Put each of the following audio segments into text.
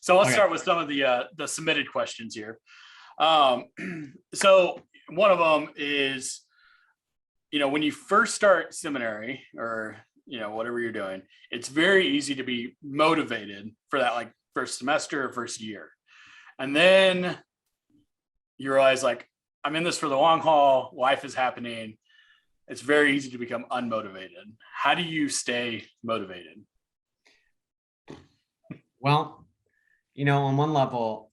So let's Okay. start with some of the submitted questions here. Um, so one of them is, when you first start seminary or, whatever you're doing, it's very easy to be motivated for that, like first semester or first year. And then you realize like, I'm in this for the long haul. Life is happening. It's very easy to become unmotivated. How do you stay motivated? Well, on one level,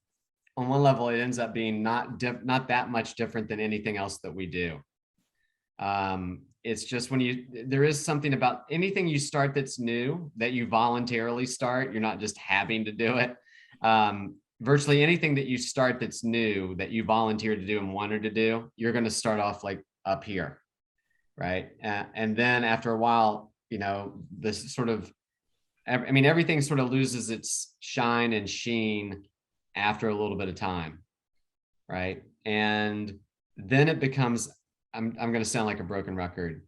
it ends up being not that much different than anything else that we do. It's just there is something about anything you start that's new that you voluntarily start. You're not just having to do it. Virtually anything that you start that's new that you volunteer to do and wanted to do, you're going to start off like up here, right? And then after a while, this sort of, everything sort of loses its shine and sheen after a little bit of time, right? And then it becomes, I'm going to sound like a broken record.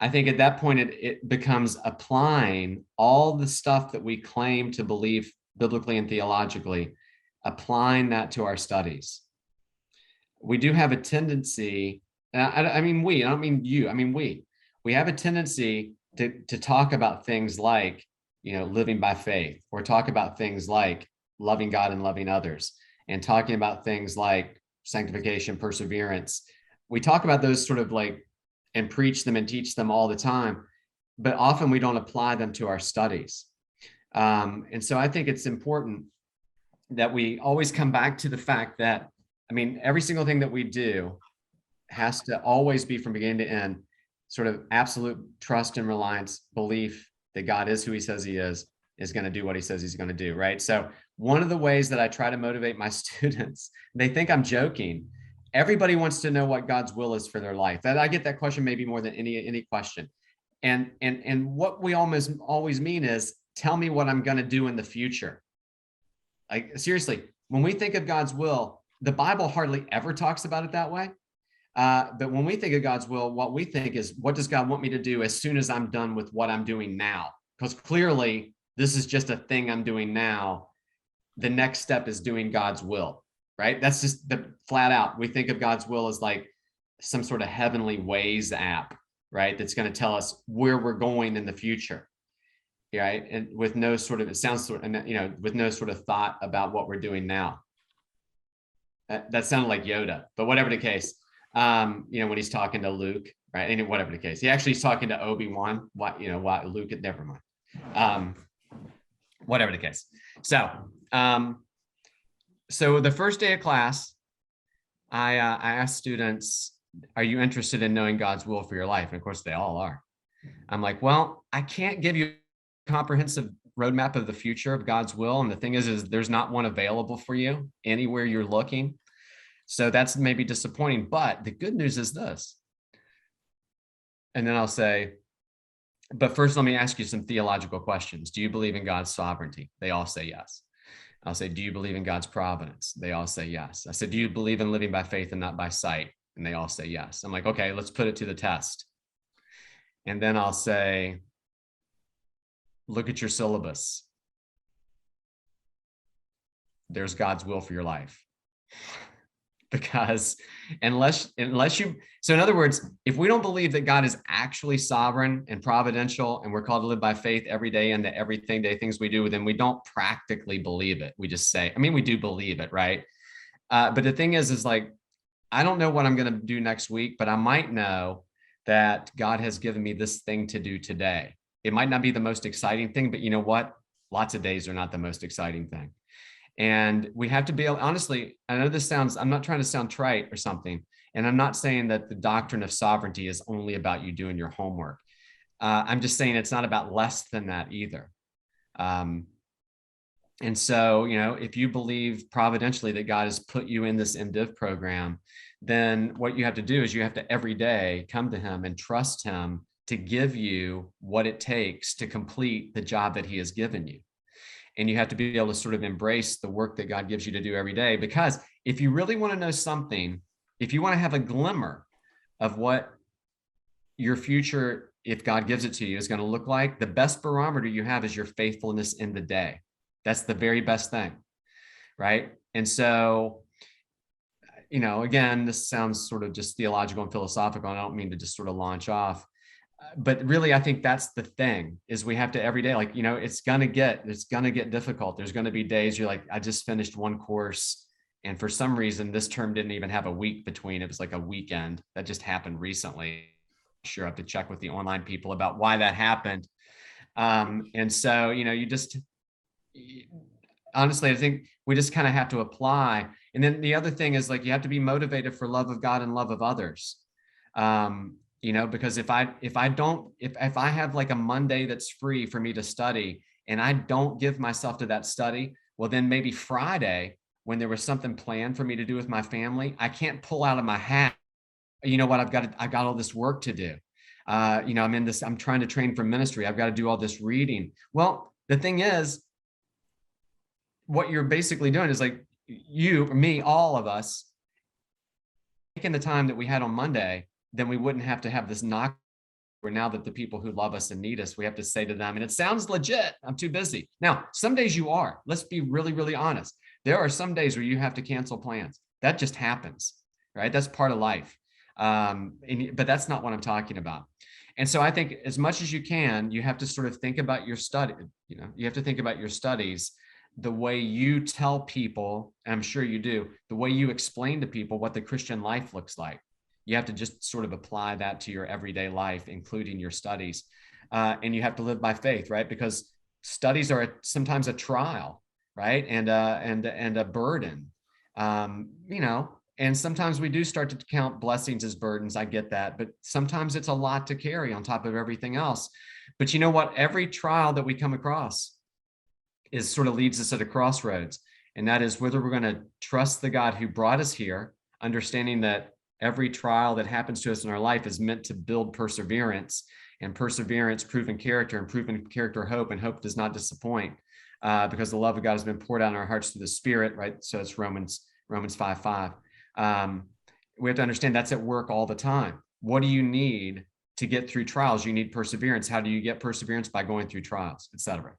I think at that point, it becomes applying all the stuff that we claim to believe biblically and theologically, applying that to our studies. We do have a tendency, I don't mean you, we have a tendency to talk about things like, living by faith, or talk about things like loving God and loving others, and talking about things like sanctification, perseverance. We talk about those sort of like, and preach them and teach them all the time, but often we don't apply them to our studies. And so I think it's important that we always come back to the fact that, every single thing that we do has to always be from beginning to end, sort of absolute trust and reliance, belief that God is who he says he is going to do what he says he's going to do, right? So one of the ways that I try to motivate my students, they think I'm joking. Everybody wants to know what God's will is for their life. That I get that question maybe more than any question. And what we almost always mean is, tell me what I'm going to do in the future. Like, seriously, when we think of God's will, the Bible hardly ever talks about it that way. But when we think of God's will, what we think is, what does God want me to do as soon as I'm done with what I'm doing now? Because clearly, this is just a thing I'm doing now. The next step is doing God's will, right? That's just the flat out. We think of God's will as like some sort of heavenly ways app, right? That's going to tell us where we're going in the future, right? And with no sort of, it sounds sort of, with no sort of thought about what we're doing now. That sounded like Yoda, but whatever the case, when he's talking to Luke, right? And whatever the case, he actually is talking to Obi-Wan. Why Luke? Never mind. Whatever the case. So the first day of class, I asked students, "Are you interested in knowing God's will for your life?" And of course, they all are. I'm like, well, I can't give you a comprehensive roadmap of the future of God's will. And the thing is there's not one available for you anywhere you're looking. So that's maybe disappointing. But the good news is this. And then I'll say, but first, let me ask you some theological questions. Do you believe in God's sovereignty? They all say yes. I'll say, do you believe in God's providence? They all say yes. I said, do you believe in living by faith and not by sight? And they all say yes. I'm like, okay, let's put it to the test. And then I'll say, look at your syllabus. There's God's will for your life. Because unless you, so in other words, if we don't believe that God is actually sovereign and providential, and we're called to live by faith every day into everything, things we do, then we don't practically believe it. We just say, we do believe it, right? But the thing is like, I don't know what I'm going to do next week, but I might know that God has given me this thing to do today. It might not be the most exciting thing, but you know what? Lots of days are not the most exciting thing. And we have to be, honestly, I know this sounds, I'm not trying to sound trite or something. And I'm not saying that the doctrine of sovereignty is only about you doing your homework. I'm just saying it's not about less than that either. And so, if you believe providentially that God has put you in this MDiv program, then what you have to do is you have to every day come to him and trust him to give you what it takes to complete the job that he has given you. And you have to be able to sort of embrace the work that God gives you to do every day. Because if you really want to know something, if you want to have a glimmer of what your future, if God gives it to you, is going to look like, the best barometer you have is your faithfulness in the day. That's the very best thing. right? And so, again, this sounds sort of just theological and philosophical, and I don't mean to just sort of launch off. But really, I think that's the thing, is we have to every day, it's gonna get difficult. There's gonna be days you're like, I just finished one course, and for some reason this term didn't even have a week between. It was like a weekend that just happened recently. Sure, I have to check with the online people about why that happened. And so, honestly, I think we just kind of have to apply. And then the other thing is, like, you have to be motivated for love of God and love of others. Because if I have like a Monday that's free for me to study, and I don't give myself to that study, well, then maybe Friday, when there was something planned for me to do with my family, I can't pull out of my hat, you know what, I've got all this work to do. I'm trying to train for ministry. I've got to do all this reading. Well, the thing is, what you're basically doing is, like, you, me, all of us, taking the time that we had on Monday, then we wouldn't have to have this knock where now that the people who love us and need us, we have to say to them, and it sounds legit, I'm too busy. Now, some days you are. Let's be really, really honest. There are some days where you have to cancel plans. That just happens, right? That's part of life. But that's not what I'm talking about. And so I think, as much as you can, you have to sort of think about your study. You have to think about your studies the way you tell people, and I'm sure you do, the way you explain to people what the Christian life looks like. You have to just sort of apply that to your everyday life, including your studies. And you have to live by faith, right? Because studies are sometimes a trial, right? And a burden, and sometimes we do start to count blessings as burdens. I get that, but sometimes it's a lot to carry on top of everything else. But you know what? Every trial that we come across is sort of leads us at a crossroads. And that is whether we're going to trust the God who brought us here, understanding that every trial that happens to us in our life is meant to build perseverance, and perseverance, proven character, and proven character, hope, and hope does not disappoint, because the love of God has been poured out in our hearts through the Spirit, right? So it's Romans 5:5. We have to understand that's at work all the time. What do you need to get through trials? You need perseverance. How do you get perseverance? By going through trials, etc.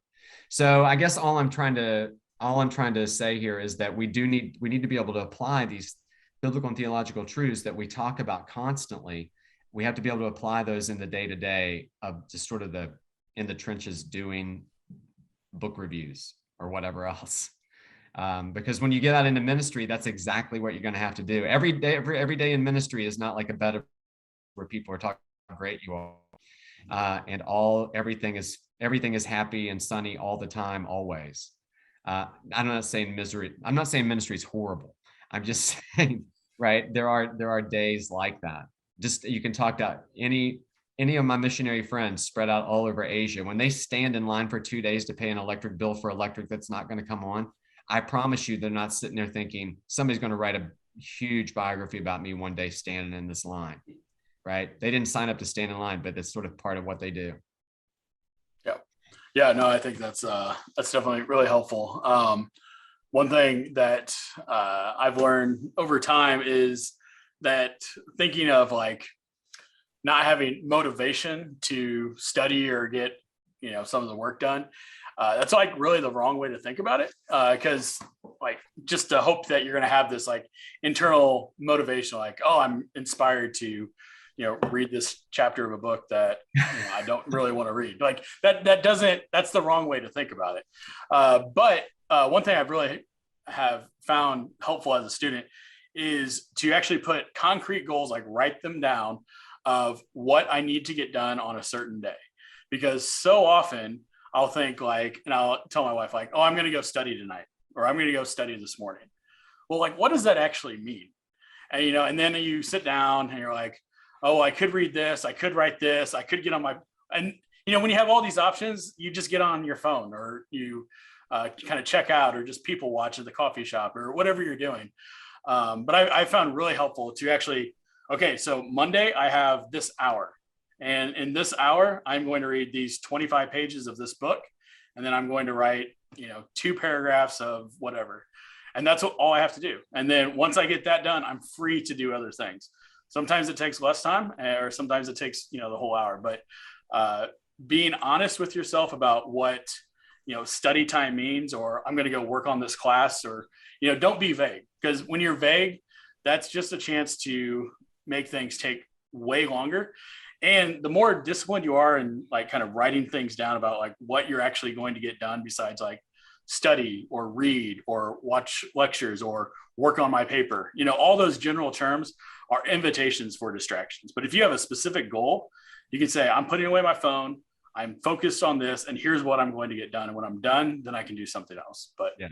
So I guess all I'm trying to say here is that we need to be able to apply these biblical and theological truths that we talk about constantly. We have to be able to apply those in the day-to-day of just sort of in the trenches doing book reviews or whatever else. Because when you get out into ministry, that's exactly what you're going to have to do. Every day in ministry is not like a bed where people are talking how great you are, and everything is happy and sunny all the time, always. I'm not saying ministry is horrible. I'm just saying, right? There are days like that. Just, you can talk to any of my missionary friends spread out all over Asia. When they stand in line for 2 days to pay an electric bill for electric that's not going to come on, I promise you, they're not sitting there thinking somebody's going to write a huge biography about me one day standing in this line, right? They didn't sign up to stand in line, but it's sort of part of what they do. Yeah, no, I think that's definitely really helpful. One thing that I've learned over time is that thinking of, like, not having motivation to study or get, some of the work done, that's like really the wrong way to think about it. Because like, just to hope that you're going to have this like internal motivation, like, oh, I'm inspired to, read this chapter of a book that I don't really want to read. Like that's the wrong way to think about it. But one thing I've really have found helpful as a student is to actually put concrete goals, like write them down, of what I need to get done on a certain day. Because so often I'll think, like, and I'll tell my wife, like, oh, I'm going to go study tonight, or I'm going to go study this morning. Well, like, what does that actually mean? And, and then you sit down and you're like, oh, I could read this, I could write this, I could get on my, and, when you have all these options, you just get on your phone, or you kind of check out, or just people watch at the coffee shop, or whatever you're doing. But I found really helpful to actually, okay, so Monday I have this hour, and in this hour, I'm going to read these 25 pages of this book, and then I'm going to write, 2 paragraphs of whatever. And that's all I have to do. And then once I get that done, I'm free to do other things. Sometimes it takes less time, or sometimes it takes, the whole hour. But being honest with yourself about what study time means, or I'm going to go work on this class, or, don't be vague, because when you're vague, that's just a chance to make things take way longer. And the more disciplined you are in like kind of writing things down about like what you're actually going to get done besides like study or read or watch lectures or work on my paper, all those general terms are invitations for distractions. But if you have a specific goal, you can say, I'm putting away my phone, I'm focused on this, and here's what I'm going to get done. And when I'm done, then I can do something else. But Yeah.